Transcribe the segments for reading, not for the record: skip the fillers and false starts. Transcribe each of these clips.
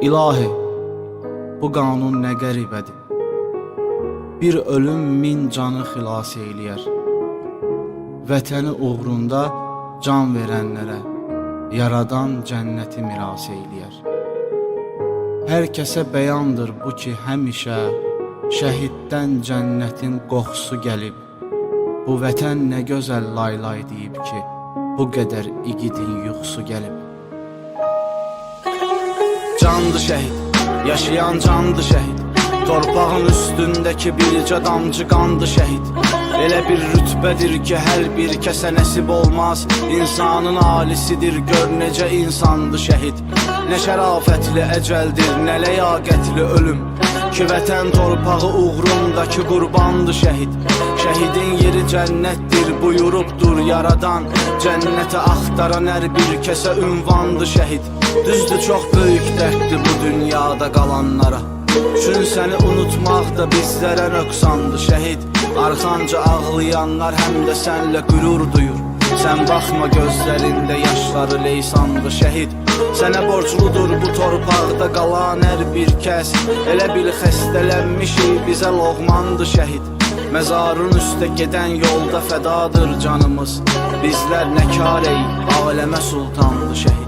İlahi, bu qanun nə qəribədir. Bir ölüm min canı xilas eyləyər. Vətəni uğrunda can verənlərə yaradan cənnəti miras eyləyər. Hər kəsə bəyandır bu ki, həmişə şəhiddən cənnətin qoxusu gəlib. Bu vətən nə gözəl laylay deyib ki, bu qədər igidin yuxusu gəlib. Candı şəhid, yaşayan candı şəhid, torpağın üstündəki bircə damcı qandı şəhid. Elə bir rütbədir ki, hər bir kəsə nəsib olmaz. İnsanın alisidir, gör necə insandı şəhid. Nə şərafətli əcəldir, nə ləyaqətli ölüm ki, vətən torpağı uğrundakı qurbandı şəhid. Şəhidin yeri cənnətdir, buyurubdur yaradan. Cənnəti axtaran hər bir kəsə ünvandı şəhid. Düzdür, çox böyük dərddir bu dünyada qalanlara. Çün səni unutmaq da bizlərə nöqsandı şəhid. Arxanca ağlayanlar həm də sənlə qürur duyur. Sən baxma gözlərində yaşları leysandı şəhid. Sənə borcludur bu torpaqda qalan hər bir kəs. Elə bil xəstələnmişik, bizə loğmandı şəhid. Məzarın üstə gedən yolda fədadır canımız. Bizlər nə karey, aləmə sultandı şəhid.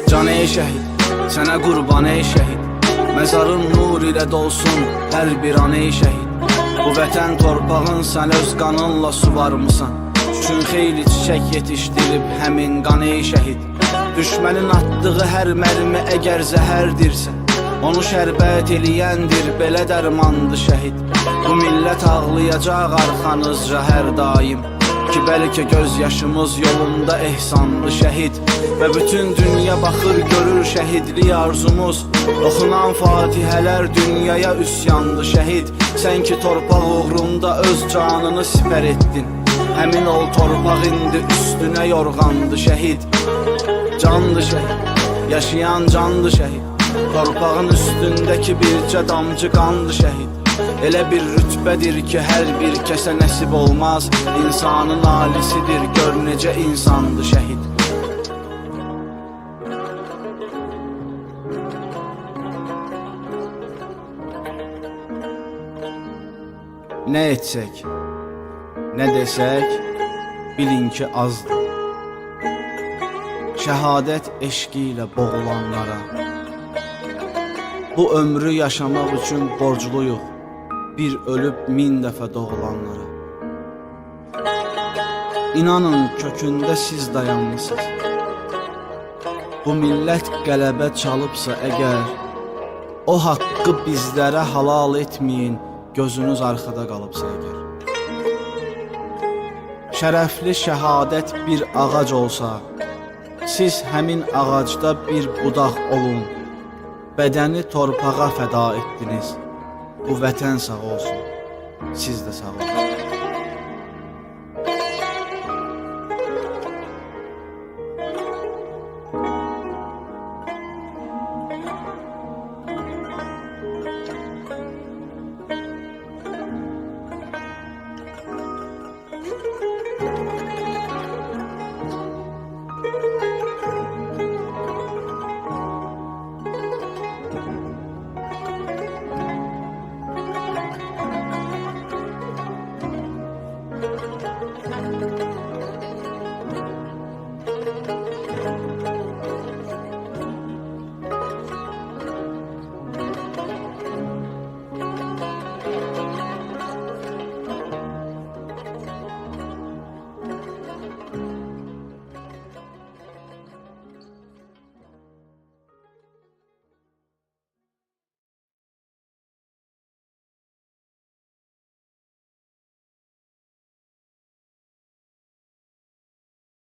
Can ey şəhid, sənə qurban ey şəhid. Məzarın nur ilə dolsun hər bir an ey şəhid. Bu vətən torpağın sən öz qanınla suvarmısan. Üçün xeyli çiçək yetişdirib həmin qan ey şəhid. Düşmənin atdığı hər mərmi əgər zəhərdirsə, onu şərbət eləyəndir, belə dərmandı şəhid. Bu millət ağlayacaq arxanızca hər daim ki, bəlkə göz yaşımız yolunda ehsanlı şəhid. Və bütün dünya baxır, görür şəhidlik arzumuz. Oxunan fatihələr dünyaya üsyandı şəhid. Sən ki torpaq uğrunda öz canını sipər etdin. Həmin ol torpaq indi üstünə yorğandı şəhid. Candı şəhid, yaşayan candı şəhid. Torpağın üstündəki bircə damcı qandı şəhid. Elə bir rütbədir ki, hər bir kəsə nəsib olmaz. İnsanın alisidir, gör necə insandı şəhid. Nə etsək, nə desək, bilin ki azdır. Şəhadət eşqi ilə boğulanlara, bu ömrü yaşamaq üçün borcluyuq, bir ölüb min dəfə doğulanlara. İnanın kökündə siz dayanmısınız. Bu millət qələbə çalıbsa əgər, o haqqı bizlərə halal etməyin, gözünüz arxada qalıbsa əgər. Şərəfli şəhadət bir ağac olsa, siz həmin ağacda bir budaq olun. Bədəni torpağa fəda etdiniz. Bu vətən sağ olsun, siz də sağ olun.